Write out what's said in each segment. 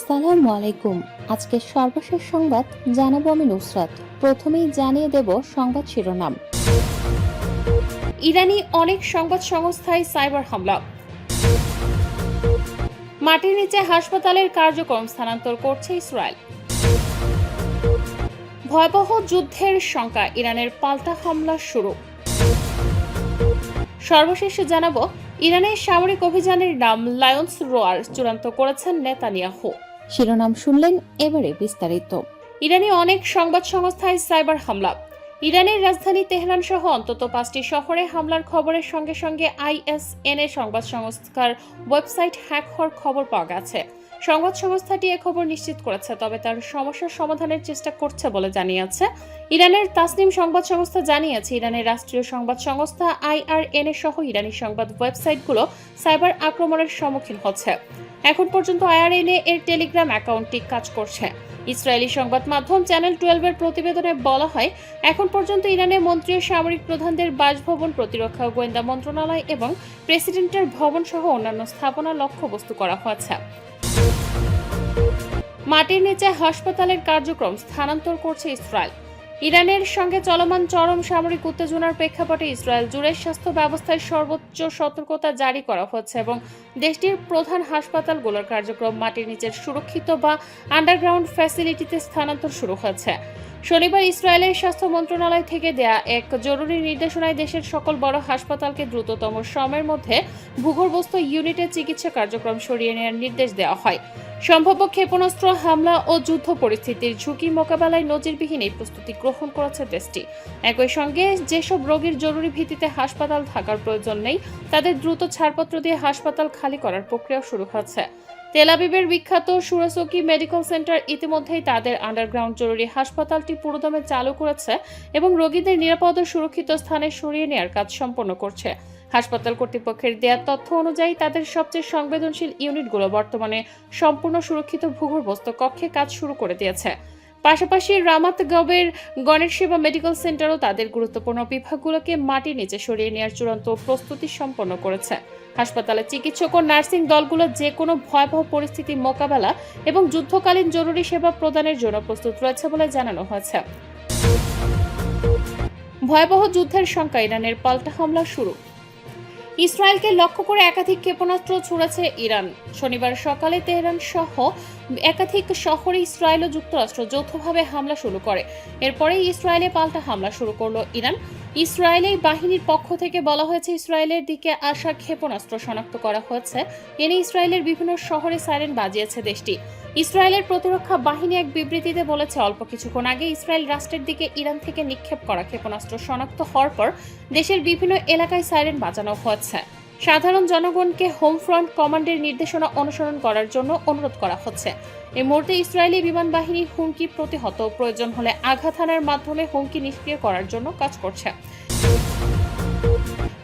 আসসালামু আলাইকুম। আজকের সর্বশেষ সংবাদ জানাবো আমি নুসরাত। প্রথমেই জানিয়ে দেব সংবাদ শিরোনাম। ইরানি অনেক সংবাদ সংস্থায় সাইবার হামলা। মাটির নিচে হাসপাতালের কার্যক্রম স্থানান্তর করছে ইসরায়েল। ভয়াবহ যুদ্ধের শঙ্কা, ইরানের পাল্টা হামলা শুরু। সর্বশেষে জানাবো ইরানের সামরিক অভিযানের নাম লায়ন্স রোয়ার চূড়ান্ত করেছেন নেতানিয়াহু। শিরোনাম শুনলেন, এবারে বিস্তারিত। ইরানি অনেক সংবাদ সংস্থায় সাইবার হামলা। ইরানের রাজধানী তেহরান সহ অন্তত 5টি শহরে হামলার খবরের সঙ্গে সঙ্গে আইএসএনএ সংবাদ সংস্থার ওয়েবসাইট হ্যাক হওয়ার খবর পাওয়া গেছে। সংবাদ সংস্থাটি এ খবর নিশ্চিত করেছে, তবে তার সমস্যার সমাধানের চেষ্টা করছে বলে জানিয়েছে। ইরানের তাসনিম সংবাদ সংস্থা জানিয়েছে, ইরানের রাষ্ট্রীয় সংবাদ সংস্থা আইআরএনএ সহ ইরানি সংবাদ ওয়েবসাইটগুলো সাইবার আক্রমণের সম্মুখীন হচ্ছে। এখন পর্যন্ত আইআরএনএ এর টেলিগ্রাম অ্যাকাউন্টটি কাজ করছে। ইসরায়েলি সংবাদ মাধ্যম চ্যানেল 12 এর প্রতিবেদনে বলা হয়, এখন পর্যন্ত ইরানের মন্ত্রী ও সামরিক প্রধানদের বাসভবন, প্রতিরক্ষা ও গোয়েন্দা মন্ত্রণালয় এবং প্রেসিডেন্টের ভবন সহ অন্যান্য স্থাপনা লক্ষ্যবস্তু করা হয়েছে। মাটির নিচে হাসপাতালের কার্যক্রম স্থানান্তর করছে ইসরায়েল। ইরানের সঙ্গে চলমান চরম সামরিক উত্তেজনার প্রেক্ষাপটে ইসরায়েল জুড়ে স্বাস্থ্য ব্যবস্থায় সর্বোচ্চ সতর্কতা জারি করা হচ্ছে এবং দেশটির প্রধান হাসপাতালগুলোর কার্যক্রম মাটির নিচের সুরক্ষিত বা আন্ডারগ্রাউন্ড ফ্যাসিলিটিতে স্থানান্তর শুরু হয়েছে। শনিবার ইসরায়েলের স্বাস্থ্য মন্ত্রণালয় থেকে দেয়া এক জরুরি নির্দেশনায় দেশের সকল বড় হাসপাতালকে দ্রুততম সময়ের মধ্যে ভূগর্ভস্থ ইউনিটে চিকিৎসা কার্যক্রম সরিয়ে নেওয়ার নির্দেশ দেওয়া হয়। সম্ভাব্য ক্ষেপণাস্ত্র হামলা ও যুদ্ধ পরিস্থিতির ঝুঁকি মোকাবেলায় নজিরবিহীন এই প্রস্তুতি গ্রহণ করেছে দেশটি। একই সঙ্গে যেসব রোগীর জরুরি ভিত্তিতে হাসপাতাল থাকার প্রয়োজন নেই, তাদের দ্রুত ছাড়পত্র দিয়ে হাসপাতাল খালি করার প্রক্রিয়া শুরু হচ্ছে। তেল আবিবের বিখ্যাত সুরাসকি মেডিকেল সেন্টার ইতিমধ্যেই তাদের আন্ডারগ্রাউন্ড জরুরি হাসপাতালটি পুরোদমে চালু করেছে এবং রোগীদের নিরাপদ ও সুরক্ষিত স্থানে সরিয়ে নেওয়ার কাজ সম্পন্ন করছে। হাসপাতাল কর্তৃপক্ষের দেয়া তথ্য অনুযায়ী তাদের সবচেয়ে সংবেদনশীল ইউনিটগুলো বর্তমানে সম্পূর্ণ সুরক্ষিত ভূগর্ভস্থ কক্ষে কাজ শুরু করে দিয়েছে। পাশাপাশি রামাত গবের গণের সেবা মেডিকেল সেন্টারও তাদের গুরুত্বপূর্ণ বিভাগগুলোকে মাটির নিচে সরিয়ে নেওয়ার চূড়ান্ত প্রস্তুতি সম্পন্ন করেছে। হাসপাতালে চিকিৎসক ও নার্সিং দলগুলো যে কোনো ভয়াবহ পরিস্থিতি মোকাবেলা এবং যুদ্ধকালীন জরুরি সেবা প্রদানের জন্য প্রস্তুত রয়েছে বলে জানানো হয়েছে। ভয়াবহ যুদ্ধের শঙ্কা, ইরানের পাল্টা হামলা শুরু। ইসরায়েলকে লক্ষ্য করে একাধিক ক্ষেপণাস্ত্র ছুড়েছে ইরান। শনিবার সকালে তেহরান সহ একাধিক শহরে ইসরায়েল ও যুক্তরাষ্ট্র যৌথভাবে হামলা শুরু করে। এরপরেই ইসরায়েলে পাল্টা হামলা শুরু করলো ইরান। ইসরায়েলি বাহিনীর পক্ষ থেকে বলা হয়েছে, ইসরায়েলের দিকে আসা ক্ষেপণাস্ত্র শনাক্ত করা হয়েছে। এনে ইসরায়েলের বিভিন্ন শহরে সাইরেন বাজিয়েছে দেশটি। ইসরায়েলের প্রতিরক্ষা বাহিনী এক বিবৃতিতে বলেছে, অল্প কিছুক্ষণ আগে ইসরায়েল রাষ্ট্রের দিকে ইরান থেকে নিক্ষেপ করা ক্ষেপণাস্ত্র শনাক্ত হওয়ার পর দেশের বিভিন্ন এলাকায় সাইরেন বাজানো হচ্ছে। সাধারণ জনগণকে হোম ফ্রন্ট কমান্ডের নির্দেশনা অনুসরণ করার জন্য অনুরোধ করা হচ্ছে। এই মুহূর্তে ইসরায়েলি বিমান বাহিনী হুমকি প্রতিহত, প্রয়োজন হলে আঘাত হানার মাধ্যমে হুমকি নিষ্ক্রিয় করার জন্য কাজ করছে।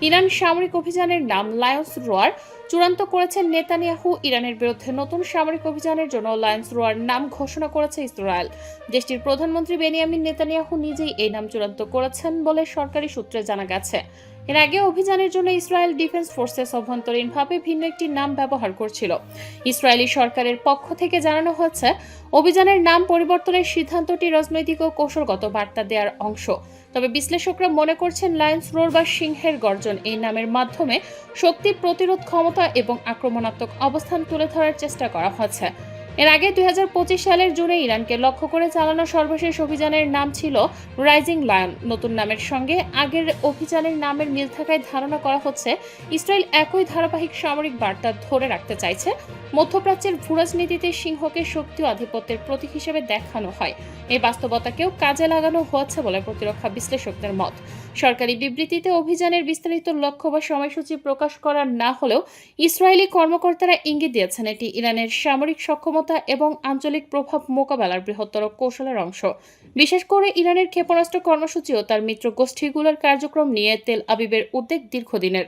ইরান সামরিক অভিযানের নাম লায়ন্স রোয়ার চূড়ান্ত করেছেন নেতানিয়াহু। ইরানের বিরুদ্ধে নতুন সামরিক অভিযানের জন্য লায়ন্স রোয়ার নাম ঘোষণা করেছে ইসরায়েল। দেশটির প্রধানমন্ত্রী বেনিয়ামিন নেতানিয়াহু নিজেই এই নাম চূড়ান্ত করেছেন বলে সরকারি সূত্রে জানা গেছে। এর আগে অভিযানের জন্য ইসরায়েল ডিফেন্স ফোর্সেস অভ্যন্তরীণভাবে ভিন্ন একটি নাম ব্যবহার করছিল। ইসরায়েলি সরকারের পক্ষ থেকে জানানো হয়েছে, অভিযানের নাম পরিবর্তনের সিদ্ধান্তটি রাজনৈতিক ও কৌশলগত বার্তা দেওয়ার অংশ। তবে বিশ্লেষকরা মনে করছেন, লায়ন্স রোর বা সিংহের গর্জন এই নামের মাধ্যমে শক্তি, প্রতিরোধ ক্ষমতা এবং আক্রমণাত্মক অবস্থান তুলে ধরার চেষ্টা করা হয়েছে। এর আগে 2025 সালের জুনে ইরানকে লক্ষ্য করে চালানো সর্বশেষ অভিযানের নাম ছিল রাইজিং লায়ন। নতুন নামের সঙ্গে আগের অভিযানের নামের মিল থাকায় ধারণা করা হচ্ছে, ইসরায়েল একই ধারাবাহিক সামরিক বার্তা ধরে রাখতে চাইছে। মধ্যপ্রাচ্যের ভূরাজনীতিতে সিংহকে শক্তি ও আধিপত্যের প্রতীক হিসেবে দেখানো হয়। এই বাস্তবতাকেও কাজে লাগানো হচ্ছে বলে প্রতিরক্ষা বিশ্লেষকদের মত। সরকারি বিবৃতিতে অভিযানের বিস্তারিত লক্ষ্য বা সময়সূচি প্রকাশ করা না হলেও ইসরায়েলি কর্মকর্তারা ইঙ্গিত দিয়েছেন, এটি ইরানের সামরিক সক্ষমতা এবং আঞ্চলিক প্রভাব মোকাবেলার বৃহত্তর কৌশলের অংশ। বিশেষ করে ইরানের ক্ষেপণাস্ত্র কর্মসূচি ও তার মিত্র গোষ্ঠীগুলোর কার্যক্রম নিয়ে তেল আবিবের উদ্বেগ দীর্ঘদিনের।